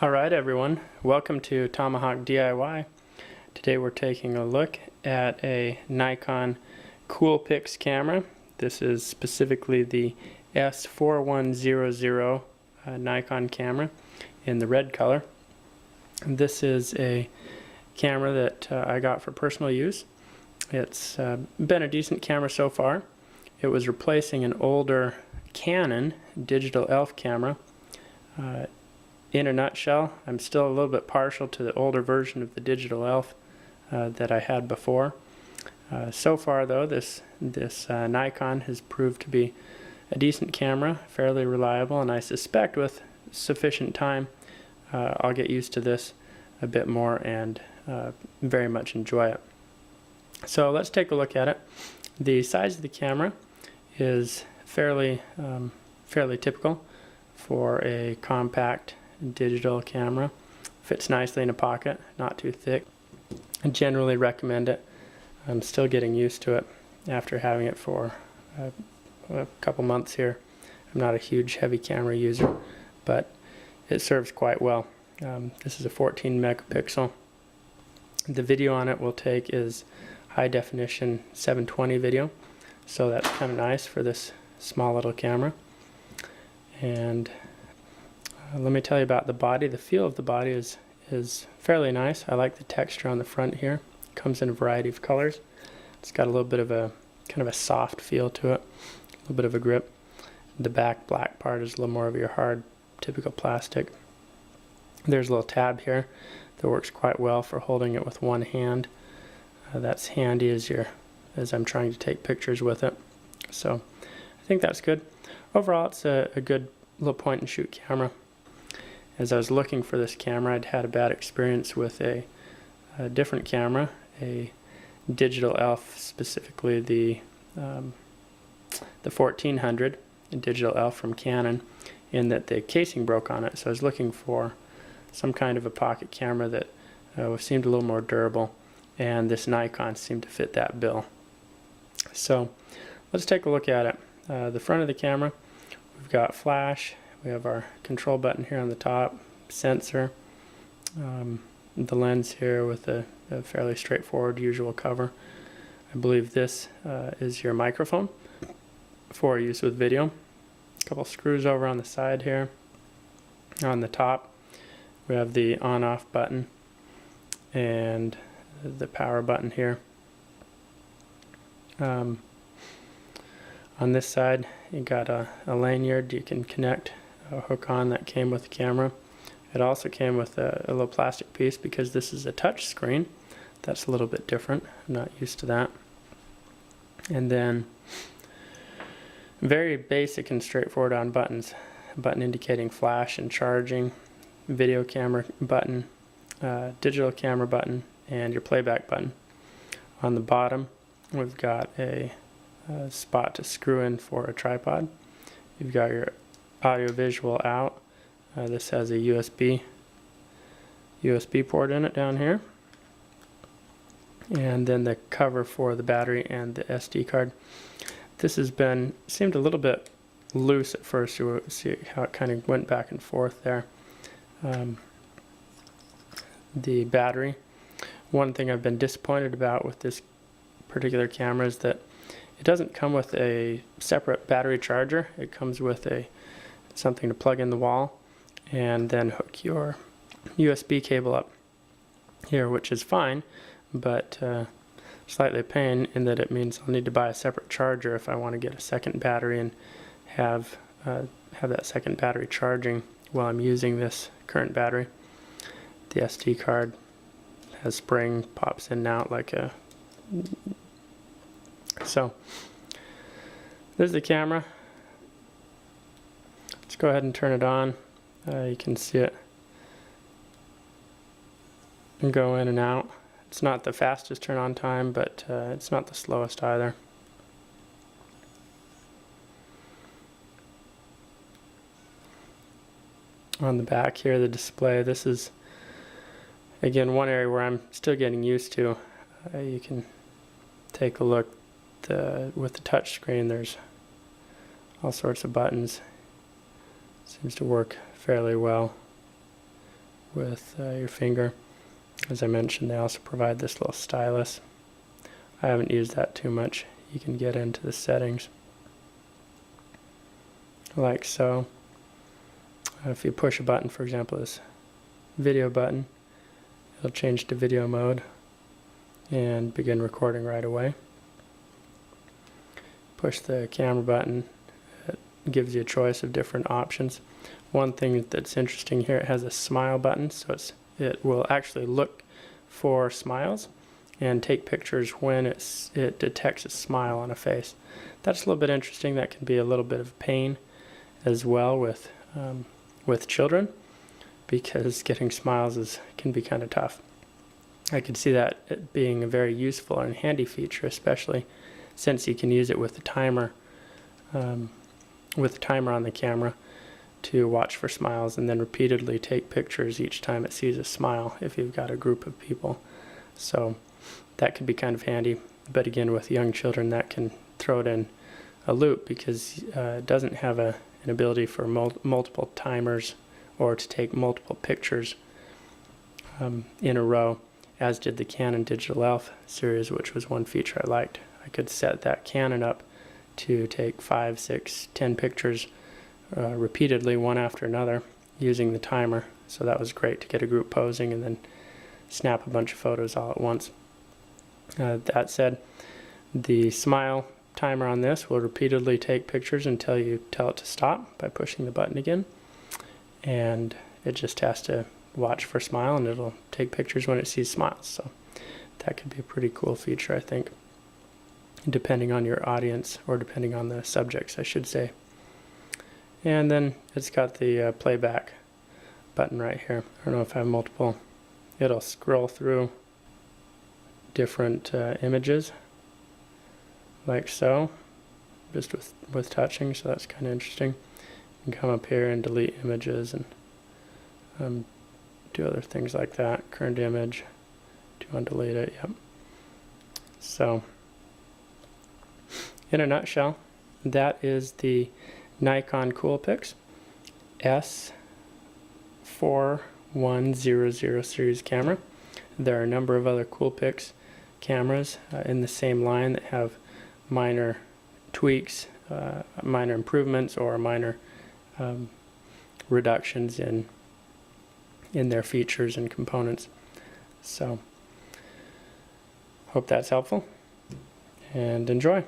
Alright everyone, welcome to Tomahawk DIY. Today we're taking a look at a Nikon Coolpix camera. This is specifically the S4100 Nikon camera in the red color. This is a camera that I got for personal use. It's been a decent camera so far. It was replacing an older Canon digital ELPH camera. In a nutshell, I'm still a little bit partial to the older version of the digital ELPH that I had before. So far though, this Nikon has proved to be a decent camera, fairly reliable, and I suspect with sufficient time I'll get used to this a bit more and very much enjoy it. So let's take a look at it. The size of the camera is fairly typical for a compact digital camera. Fits nicely in a pocket, not too thick. I generally recommend it. I'm still getting used to it after having it for a couple months here. I'm not a huge heavy camera user, but it serves quite well. This is a 14 megapixel. The video on it we'll take is high definition 720 video, so that's kind of nice for this small little camera. And let me tell you about the body. The feel of the body is fairly nice. I like the texture on the front here. It comes in a variety of colors. It's got a little bit of a kind of a soft feel to it, a little bit of a grip. The back black part is a little more of your hard, typical plastic. There's a little tab here that works quite well for holding it with one hand. That's handy as I'm trying to take pictures with it. So I think that's good. Overall, it's a good little point and shoot camera. As I was looking for this camera, I'd had a bad experience with a different camera, a digital ELPH, specifically the 1400 digital ELPH from Canon, in that the casing broke on it. So I was looking for some kind of a pocket camera that seemed a little more durable, and this Nikon seemed to fit that bill. So let's take a look at it. The front of the camera, we've got flash. We have our control button here on the top, sensor, the lens here with a fairly straightforward usual cover. I believe this is your microphone for use with video. A couple screws over on the side here. On the top we have the on-off button and the power button here. On this side you got a lanyard you can connect a hook on that came with the camera. It also came with a little plastic piece because this is a touch screen. That's a little bit different. I'm not used to that. And then very basic and straightforward on buttons. A button indicating flash and charging, video camera button, digital camera button, and your playback button. On the bottom we've got a spot to screw in for a tripod. You've got your audio visual out. This has a USB port in it down here, and then the cover for the battery and the SD card. This seemed a little bit loose at first. You will see how it kind of went back and forth there. The battery, one thing I've been disappointed about with this particular camera is that it doesn't come with a separate battery charger. It comes with something to plug in the wall and then hook your USB cable up here, which is fine, but slightly a pain in that it means I'll need to buy a separate charger if I want to get a second battery and have that second battery charging while I'm using this current battery. The SD card has spring, pops in and out like a... So there's the camera. Let's go ahead and turn it on. You can see it and go in and out. It's not the fastest turn on time, but it's not the slowest either. On the back here, the display, this is again one area where I'm still getting used to. You can take a look with the touch screen. There's all sorts of buttons. Seems to work fairly well. with your finger. As I mentioned, they also provide this little stylus. I haven't used that too much. You can get into the settings like so. If you push a button, for example this video button, it'll change to video mode and begin recording right away. Push the camera button, it gives you a choice of different options. One thing that's interesting here, it has a smile button, so it will actually look for smiles and take pictures when it detects a smile on a face. That's a little bit interesting. That can be a little bit of pain as well with children, because getting smiles can be kind of tough. I could see that it being a very useful and handy feature, especially since you can use it with the timer on the camera to watch for smiles and then repeatedly take pictures each time it sees a smile if you've got a group of people. So that could be kind of handy, but again, with young children that can throw it in a loop, because it doesn't have an ability for multiple timers or to take multiple pictures in a row, as did the Canon Digital Elf series, which was one feature I liked. I could set that Canon up to take 5, 6, 10 pictures repeatedly, one after another, using the timer. So that was great to get a group posing and then snap a bunch of photos all at once. That said, the smile timer on this will repeatedly take pictures until you tell it to stop by pushing the button again, and it just has to watch for smile and it'll take pictures when it sees smiles. So that could be a pretty cool feature, I think, depending on your audience, or depending on the subjects, I should say. And then it's got the playback button right here. I don't know if I have multiple. It'll scroll through different images like so, just with touching, so that's kind of interesting. You can come up here and delete images and do other things like that. Current image, do you want to delete it? Yep. So in a nutshell, that is the Nikon Coolpix S4100 series camera. There are a number of other Coolpix cameras in the same line that have minor tweaks, minor improvements, or minor reductions in their features and components. So hope that's helpful, and enjoy.